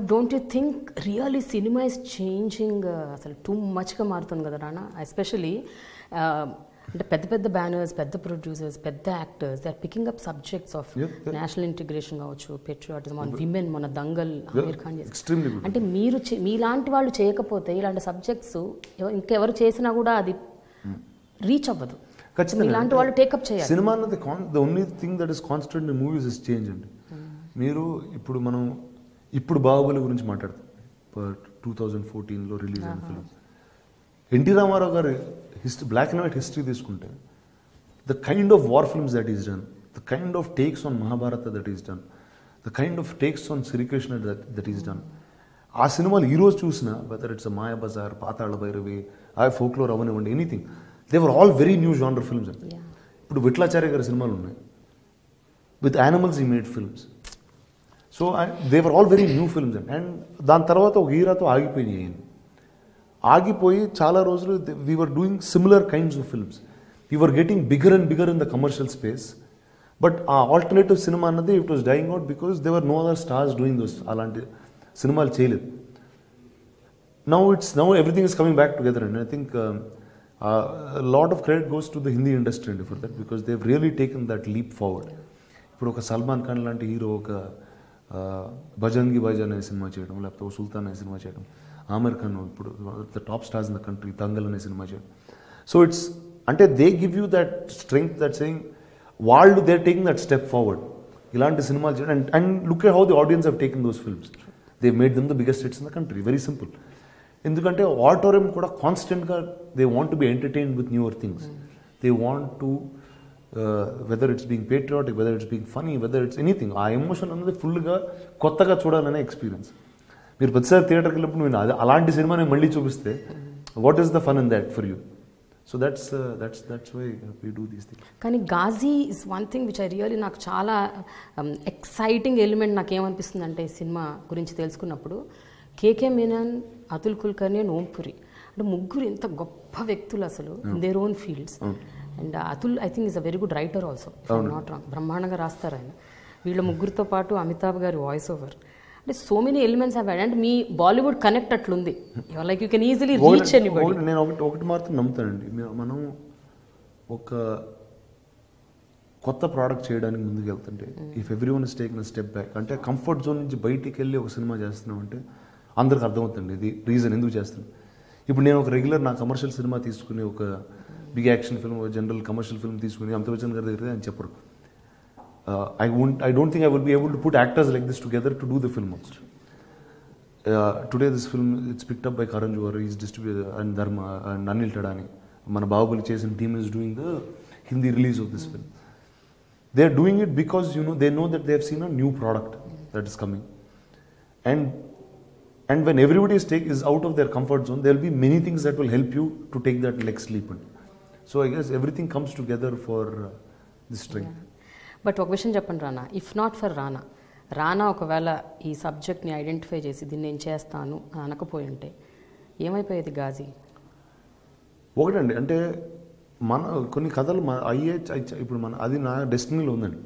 But don't you think really cinema is changing అసలు two మచ్గా మారుతుంది కదా రానా? ఎస్పెషలీ అంటే పెద్ద పెద్ద బ్యానర్స్, పెద్ద ప్రొడ్యూసర్స్, పెద్ద actors, they are picking up subjects of national integration కావచ్చు, పెట్రియాటిజం, ఆన్ విమెన్, మన దంగల్ ఆమీర్ ఖాన్ చేసి. అంటే మీరు మీలాంటి వాళ్ళు చేయకపోతే ఇలాంటి సబ్జెక్ట్స్ ఇంకెవరు చేసినా కూడా అది రీచ్ అవ్వదు. ఇలాంటి వాళ్ళు టేకప్ చేయాలి. సినిమా అన్నది the only thing that is constant in movies is change అండి. మీరు ఇప్పుడు బాహుబలి గురించి మాట్లాడతాం. 2014లో రిలీజ్ అయిన ఫిల్మ్. ఎన్టీ రామారావు గారి బ్లాక్ అండ్ వైట్ హిస్టరీ తీసుకుంటే the kind of war films that is done, the kind of takes on Mahabharata that is done, the kind of takes on Srikrishna that is done. ఆ సినిమాలు ఈరోజు చూసినా whether it's Mayabazar, Pathala Bhairavi, folklore అవనివ్వండి, anything, they were all very new genre films అండి. ఇప్పుడు విట్లాచార్య గారి సినిమాలు ఉన్నాయి, విత్ యానిమల్స్ ఈ made films. So they were all very new films అండి. అండ్ దాని తర్వాత ఒక హీరాతో ఆగిపోయినాయి. ఆగిపోయి చాలా రోజులు we were doing similar kinds of films. We were getting bigger and bigger in the commercial space. But ఆ ఆల్టర్నేటివ్ సినిమా అన్నది it was dying out because there were no other stars doing those. అలాంటి సినిమాలు చేయలేదు. Now everything is coming back together and I think lot of credit goes to the Hindi industry అండి for that, because they really taken that leap forward. ఇప్పుడు ఒక సల్మాన్ ఖాన్ లాంటి hero ఒక బజరంగి భాయిజాన్ అనే సినిమా చేయడం, లేకపోతే ఒక సుల్తాన్ అనే సినిమా చేయడం, ఆమీర్ ఖాన్ ఇప్పుడు the top stars in the country Dangal అనే సినిమా చేయడం. సో ఇట్స్ అంటే they give you that strength that saying వాళ్ళు they taking that step forward. ఇలాంటి సినిమాలు చేయడం and look at how the audience have taken those films. They made them the biggest hits in the country. Very simple. ఎందుకంటే auditorium కూడా కాన్స్టెంట్గా they want to be entertained with newer things. They want to weather it's being patriotic, whether it's being funny, whether it's anything, ఆ emotion అనేది ఫుల్గా కొత్తగా చూడాలనే experience. మీరు ప్రతిసారి థియేటర్కి వెళ్ళినప్పుడు నేను అలాంటి సినిమాని మళ్ళీ చూపిస్తే what is the fun in that for you? So that's why we do these things. కానీ Ghazi is one thing which I really నాకు చాలా ఎక్సైటింగ్ ఎలిమెంట్ నాకు ఏమనిపిస్తుంది అంటే ఈ సినిమా గురించి తెలుసుకున్నప్పుడు, కేకే మీనన్, అతుల్ కుల్కర్ని అండ్ ఓం పురి అంటే ముగ్గురు ఎంత గొప్ప వ్యక్తులు అసలు in their own fields. And Atul I think is a very good writer also, not wrong, బ్రహ్మాండంగా రాస్తారు ఆయన. వీళ్ళ ముగ్గురితో పాటు అమితాబ్ గారి వాయిస్ ఓవర్, అంటే so many elements have add. And మీ బాలీవుడ్ కనెక్ట్ అట్లుంది, like you can easily reach anybody. నేను ఒకటి మాత్రం నమ్ముతానండి, మనం ఒక కొత్త ప్రోడక్ట్ చేయడానికి ముందుకు వెళ్తుంటే if every one is taking a step back, అంటే కంఫర్ట్ జోన్ నుంచి బయటికి వెళ్ళి ఒక సినిమా చేస్తున్నాం అంటే అందరికి అర్థమవుతుంది ఇది రీజన్ ఎందుకు చేస్తున్నాం. ఇప్పుడు నేను ఒక రెగ్యులర్ నా కమర్షియల్ సినిమా తీసుకుని ఒక big action film, general commercial film తీసుకుని అమితాబ్ బచ్చన్ గారి దగ్గర అని చెప్పరు. I don't think I will be able to put actors like this together to do the film also. Today this film, it's picked up by Karan Johar, he's distributed, and Dharma and Anil Tadani. Mana Bahubali Chesan team is doing the Hindi release of this film. They are doing it because they know that they have seen a new product that is coming. And when everybody is out of their comfort zone, there will be many things that will help you to take that next leap. So I guess everything comes together for this strength. But ఒక విషయం చెప్పండి రానా, if not for రానా ఒకవేళ ఈ సబ్జెక్ట్ని identify చేసి దీన్ని నేను చేస్తాను అని అనకపోయి ఉంటే ఏమైపోయేది గాజీ? ఒకటండి, అంటే మన కొన్ని కథలు ఇప్పుడు అది నా డెస్టినీలో ఉందండి.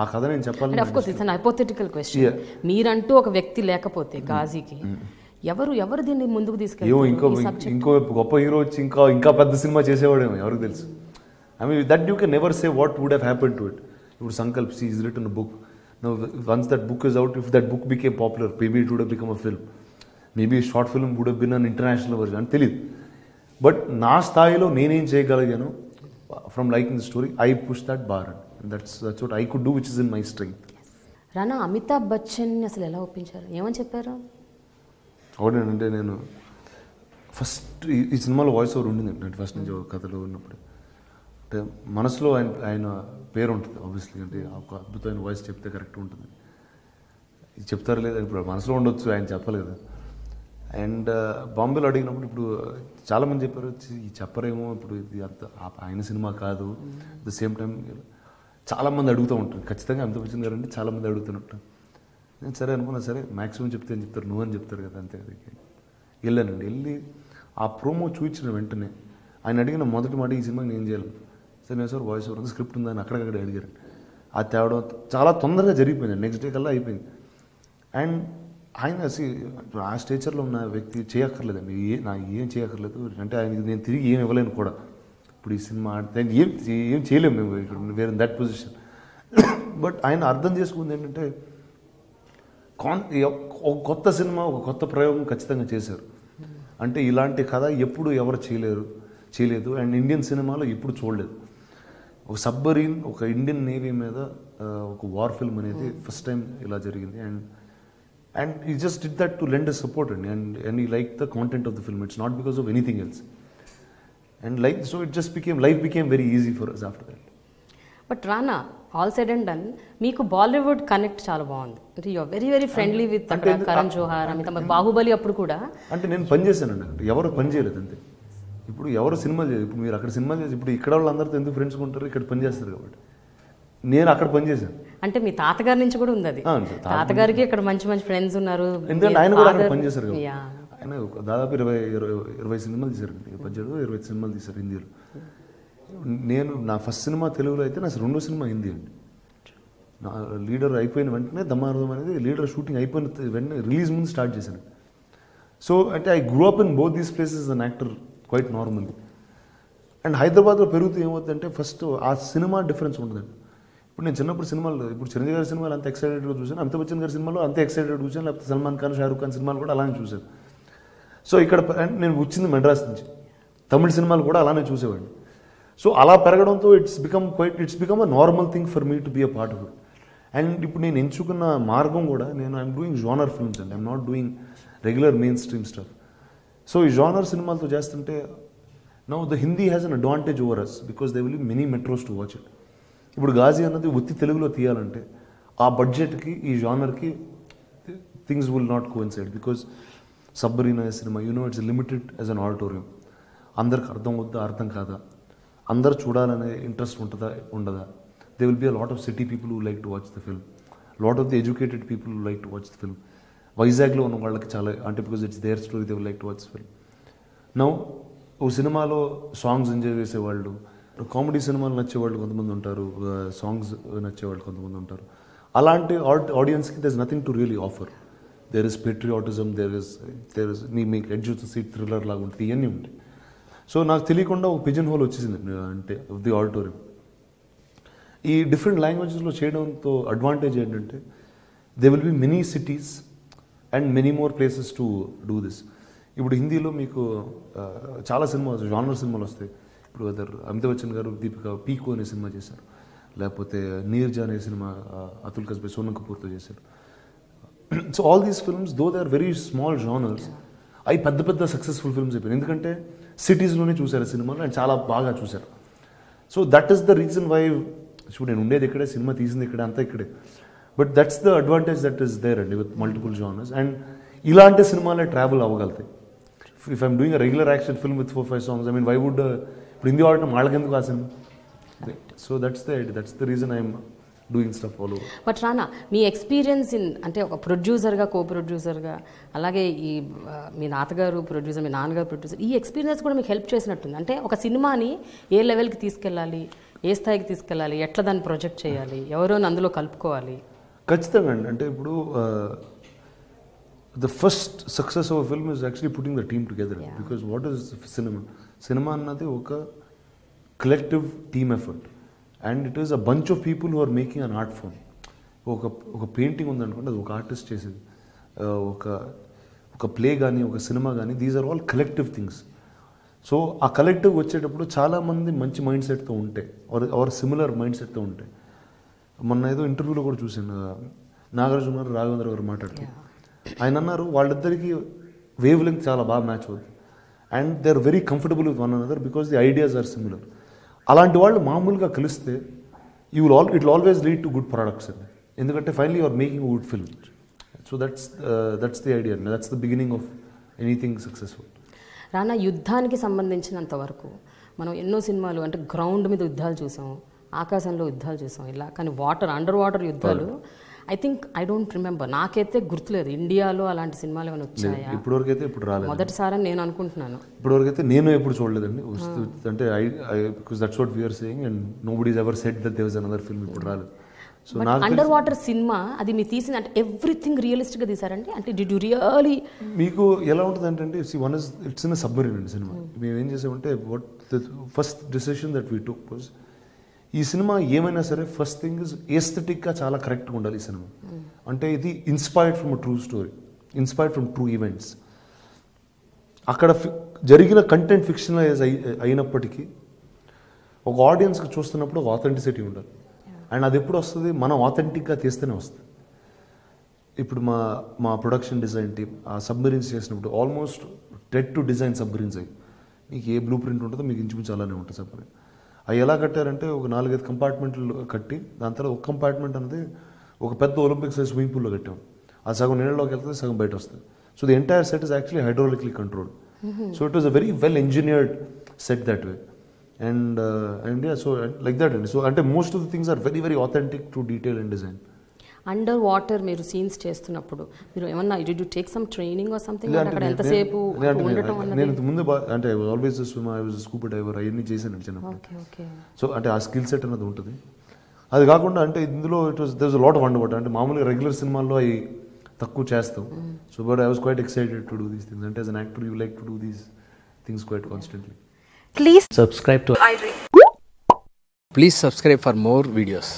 ఆ కథ నేను చెప్పాలి. Of course it's an hypothetical question. మీరంటూ ఒక వ్యక్తి లేకపోతే గాజీకి ఎవరు దీన్ని ముందుకు తీసుకెళ్ళి ఇంకో గొప్ప హీరో వచ్చి ఇంకా పెద్ద సినిమా చేసేవాడేమో ఎవరికి తెలుసు. I mean that you can never say what would have happen to it. ఇప్పుడు Sankalp, he has written a book. Now once that book is out, if that book became popular, maybe it would have become a film. Maybe a short film would have been an international version. అని తెలియదు. But నా స్థాయిలో నేనేం చేయగలిగాను from liking the story, I push that bar. That's what I could do, which is in my strength. రానా, అమితాబ్ బచ్చన్ అసలు ఎలా ఒప్పించారు, ఏమని చెప్పారు? అవునంటే నేను ఫస్ట్ ఈ సినిమాలో వాయిస్ ఓవర్ ఉండింది ఫస్ట్ నుంచి కథలో ఉన్నప్పుడు. అంటే మనసులో ఆయన పేరు ఉంటుంది ఆబ్వియస్లీ, అంటే ఒక అద్భుతమైన వాయిస్ చెప్తే కరెక్ట్ ఉంటుంది. ఇది చెప్తారు లేదా ఇప్పుడు మనసులో ఉండొచ్చు, ఆయన చెప్పాలి కదా. అండ్ బాంబేలో అడిగినప్పుడు ఇప్పుడు చాలామంది చెప్పారు చెప్పరేమో, ఇప్పుడు ఇది అంత ఆయన సినిమా కాదు. అట్ ద సేమ్ టైం చాలామంది అడుగుతూ ఉంటారు, ఖచ్చితంగా అమితాబ్ బచ్చన్ గారు అంటే చాలామంది అడుగుతున్నట్టు. నేను సరే అనుకున్నా, సరే మ్యాక్సిమం చెప్తే ఏం చెప్తారు, నువ్వని చెప్తారు కదా, అంతే. వెళ్ళానండి. వెళ్ళి ఆ ప్రోమో చూపించిన వెంటనే ఆయన అడిగిన మొదటి మాట, ఈ సినిమాకి నేను చేయాలి సార్, నేను సార్ వాయిస్ ఓవర్ స్క్రిప్ట్ ఉందని అక్కడక్కడ అడిగారు. ఆ తేవడం చాలా తొందరగా జరిగిపోయింది, నెక్స్ట్ డే కల్లా అయిపోయింది. అండ్ ఆయన ఆ స్టేచర్లో ఉన్న వ్యక్తి చేయక్కర్లేదండి, ఏం చేయక్కర్లేదు. అంటే ఆయనకి నేను తిరిగి ఏం ఇవ్వలేను కూడా. ఇప్పుడు ఈ సినిమా ఆడితే ఏం చేయలేము మేము ఇక్కడ వేరే దట్ పొజిషన్. బట్ ఆయన అర్థం చేసుకుంది ఏంటంటే ఒక కొత్త సినిమా, ఒక కొత్త ప్రయోగం ఖచ్చితంగా చేశారు. అంటే ఇలాంటి కథ ఎప్పుడు ఎవరు చేయలేదు అండ్ ఇండియన్ సినిమాలో ఎప్పుడు చూడలేదు. ఒక సబ్మరీన్, ఒక ఇండియన్ నేవీ మీద ఒక వార్ ఫిల్మ్ అనేది ఫస్ట్ టైం ఇలా జరిగింది. And he just did that to lend us support and he liked the content of the film. It's not because of anything else. And so it just life became very easy for us after that. But Rana, all said and done, మీకు Bollywood connect చాలా బాగుంది. అంటే you are very very friendly with Karan Johar, Amitabh, Baahubali అప్పుడు కూడా. అంటే నేను పని చేశానండి, ఎవరు పని చేయలేదు అంతే. ఇప్పుడు ఎవరు సినిమా చేయలేదు. ఇప్పుడు మీరు అక్కడ సినిమా చేసి ఇప్పుడు ఇక్కడ వాళ్ళందరితో ఎందుకు ఫ్రెండ్స్ ఉంటారు, ఇక్కడ పని చేస్తారు కాబట్టి. నేను అక్కడ పని చేశాను. అంటే మీ తాతగారి నుంచి కూడా ఉంది అది. తాతగారికి ఇక్కడ మంచి మంచి ఫ్రెండ్స్ ఉన్నారు. ఎందుకంటే ఆయన కూడా అక్కడ పని చేశారు కదా. ఆయన దాదాపు 20 సినిమాలు తీశారు, 18-20 సినిమాలు తీశారు హిందీలో. నేను నా ఫస్ట్ సినిమా తెలుగులో అయితే నా రెండో సినిమా హిందీ అండి. నా లీడర్ అయిపోయిన వెంటనే దమ్మార్థం అనేది లీడర్ షూటింగ్ అయిపోయిన వెంటనే రిలీజ్ ముందు స్టార్ట్ చేశాను. సో అంటే I grew up in both these places an actor quite normally. And హైదరాబాద్లో పెరుగుతూ ఏమవుతుందంటే ఫస్ట్ ఆ సినిమా డిఫరెన్స్ ఉంటుందండి. ఇప్పుడు నేను చిన్నప్పుడు సినిమాలు, ఇప్పుడు చిరంజీవి గారి సినిమాలు అంత ఎక్సైటెడ్గా చూశాను, అమితాబ్ బచ్చన్ గారి సినిమాలో అంతే ఎక్సైటెడ్ చూశాను, లేకపోతే సల్మాన్ ఖాన్, షారూక్ ఖాన్ సినిమాలు కూడా అలానే చూశాను. సో ఇక్కడ నేను వచ్చింది మెడ్రాస్ నుంచి, తమిళ సినిమాలు కూడా అలానే చూసేవాడిని. సో అలా పెరగడంతో it's become a normal thing for me to be a part of it. And ఇప్పుడు నేను ఎంచుకున్న మార్గం కూడా ఐఎమ్ డూయింగ్ జానర్ ఫిల్మ్స్ అండి, I'm not doing regular mainstream stuff. So ఈ జానర్ సినిమాలతో చేస్తుంటే now the Hindi has an advantage over us because they will be many metros to watch it. ఇప్పుడు గాజీ అన్నది ఒత్తి తెలుగులో తీయాలంటే ఆ బడ్జెట్కి ఈ జానర్కి things will not coincide because సబ్బరీన్ అనే cinema it's limited as an auditorium. అందరికి అర్థం అవుద్దా, అర్థం కాదా, అందరు చూడాలనే ఇంట్రెస్ట్ ఉంటుందా, ఉండదా. They will be a lot of city people who like to watch the film, lot of the educated people who like to watch the film. వైజాగ్లో ఉన్న వాళ్ళకి చాలా, అంటే because it's their story, they will like to watch the film. Now ఓ సినిమాలో songs enjoy చేసేవాళ్ళు, comedy సినిమాలు నచ్చేవాళ్ళు కొంతమంది ఉంటారు, సాంగ్స్ నచ్చేవాళ్ళు కొంతమంది ఉంటారు. అలాంటి ఆడియన్స్కి there is nothing to really offer. There is patriotism, there is మీకు ఎడ్జ్ టు సీట్ థ్రిల్లర్ లాగా ఉంటుంది, ఇవన్నీ ఉంటాయి. సో నాకు తెలియకుండా ఒక పిజన్ హోల్ వచ్చేసింది అంటే ది ఆడిటోరియం. ఈ డిఫరెంట్ లాంగ్వేజెస్లో చేయడంతో అడ్వాంటేజ్ ఏంటంటే they will be many cities and many more places to do this. ఇప్పుడు హిందీలో మీకు చాలా సినిమాలు, జానర్ సినిమాలు వస్తాయి. ఇప్పుడు అమితాబ్ బచ్చన్ గారు దీపిక పీకో అనే సినిమా చేశారు, లేకపోతే నీర్జా అనే సినిమా అతుల్ కస్బే సోనం కపూర్తో చేశారు. So all these films though they are very small genres, అవి పెద్ద పెద్ద సక్సెస్ఫుల్ ఫిల్మ్స్ అయిపోయాయి. ఎందుకంటే సిటీస్లోనే చూశారు సినిమాలు అండ్ చాలా బాగా చూశారు. So that is the reason why చూడు నేను ఉండేది ఇక్కడే, సినిమా తీసింది ఇక్కడే, అంతా ఇక్కడే. But that's the advantage that is there అండి విత్ మల్టిపుల్ జానర్స్. అండ్ ఇలాంటి సినిమాలే ట్రావెల్ అవ్వగలుగుతాయి. If I'm doing a regular action film with 4-5 songs, I mean why would ఇప్పుడు హిందీ ఆడటం వాళ్ళకెందుకు ఆ సినిమా. So that's the reason I'm doing stuff all over. But Rana, మీ ఎక్స్పీరియన్స్ అంటే ఒక ప్రొడ్యూసర్గా, కో ప్రొడ్యూసర్గా, అలాగే ఈ మీ తాతగారు ప్రొడ్యూసర్, మీ నాన్నగారు ప్రొడ్యూసర్, ఈ ఎక్స్పీరియన్స్ కూడా మీకు హెల్ప్ చేసినట్టుంది. అంటే ఒక సినిమాని ఏ లెవెల్కి తీసుకెళ్ళాలి, ఏ స్థాయికి తీసుకెళ్ళాలి, ఎట్లా దాన్ని ప్రొజెక్ట్ చేయాలి, ఎవరో అందులో కలుపుకోవాలి. ఖచ్చితంగా అండి. అంటే ఇప్పుడు the first success of film is actually putting the team together. Because what is సినిమా అన్నది ఒక collective team effort and it is a bunch of people who are making an art form. ఒక పెయింటింగ్ ఉందనుకోండి, అది ఒక artist చేసేది. ఒక play కానీ, ఒక సినిమా కానీ, these are all collective things. So ఆ కలెక్టివ్ వచ్చేటప్పుడు చాలామంది మంచి మైండ్ సెట్తో ఉంటాయి, ఆర్ సిమిలర్ మైండ్ సెట్తో ఉంటాయి. మొన్న ఏదో ఇంటర్వ్యూలో కూడా చూసాను, నాగార్జున గారు, రాఘవేంద్ర గారు మాట్లాడుతూ ఆయన అన్నారు వాళ్ళిద్దరికీ వేవ్ లెంగ్త్ చాలా బాగా మ్యాచ్ అవుతుంది and they are very comfortable with one another because the ideas are similar. అలాంటి వాళ్ళు మామూలుగా కలిస్తే it will always lead to good products అండి. ఎందుకంటే finally you are making good film. So that's the idea, that's the beginning of anything successful. Rana, యుద్ధానికి సంబంధించినంత వరకు మనం ఎన్నో సినిమాలు అంటే గ్రౌండ్ మీద యుద్ధాలు చూసాం, ఆకాశంలో యుద్ధాలు చూసాం, ఇలా. కానీ అండర్ వాటర్ యుద్ధాలు ఐ డోంట్ రిమెంబర్, నాకైతే గుర్తులేదు ఇండియాలో అలాంటి సినిమాలు ఏమైనా వచ్చాయా? ఇప్పటివరకైతే ఇప్పుడు రాలేదు, మొదటిసారని నేను అనుకుంటున్నాను. ఇప్పటివరకైతే నేను ఎప్పుడు చూడలేదండి. అంటే because that's what we're saying and nobody is ever said that there was another film. ఇప్పుడు రాలేదు. సో నాకు అండర్ వాటర్ సినిమా అది మీరు తీసింది అంటే ఎవ్రీథింగ్ రియలిస్టిక్గా తీసారండి అంటే డిడ్ యు రియలీ మీకు ఎలా ఉంటుంది అంటే one is it's in submarine అండి సినిమా. మేము ఏం చేసామంటే what first decision that we took was ఈ సినిమా ఏమైనా సరే ఫస్ట్ థింగ్ ఇస్ ఎస్థెటిక్గా చాలా కరెక్ట్గా ఉండాలి ఈ సినిమా. అంటే ఇది inspired from true story, inspired from true events. అక్కడ జరిగిన కంటెంట్ ఫిక్షనలైజ్ అయినప్పటికీ ఒక ఆడియన్స్కి చూస్తున్నప్పుడు ఒక ఆథెంటిసిటీ ఉండాలి. అండ్ అది ఎప్పుడు వస్తుంది, మనం ఆథెంటిక్గా తీస్తేనే వస్తుంది. ఇప్పుడు మా ప్రొడక్షన్ డిజైన్ టీమ్ ఆ సబ్మరీన్స్ చేసినప్పుడు almost Ted to design submarines అయ్యి మీకు ఏ బ్లూ ప్రింట్ ఉంటుందో మీకు ఇంచుమించు అలానే ఉంటుంది సబ్మరీన్. అవి ఎలా కట్టారంటే ఒక 4-5 కంపార్ట్మెంట్లు కట్టి దాని తర్వాత ఒక కంపార్ట్మెంట్ అనేది ఒక పెద్ద ఒలింపిక్ సైజ్ స్విమ్మింగ్ పూల్లో కట్టాం. అది సగం నీళ్ళలోకి వెళ్తుంది, సగం బయట వస్తుంది. So the entire set is actually hydraulically controlled. So it was a very well engineered set that way. And yeah, so like that. So అంటే most of the things are very very authentic to detail and design. Underwater మీరు scenes చేస్తున్నప్పుడు మీరు ఏమన్నా did you take some training or something అక్కడ ఎంతసేపు ఉండటం అన్నది? నేను ముందు అంటే always swim, I was scuba diver, అవన్నీ చేశాను చిన్నప్పుడు. Okay okay. సో అంటే ఆ స్కిల్ సెట్ అనేది ఉంటుంది. అది కాకుండా అంటే ఇందులో there was lot of under water. అంటే మామూలుగా రెగ్యులర్ సినిమాల్లో అవి తక్కువ చేస్తాం. So but I was quite excited to do these things. అంటే as an actor you like to do these things quite constantly. Please subscribe to iDream. Please subscribe for more videos.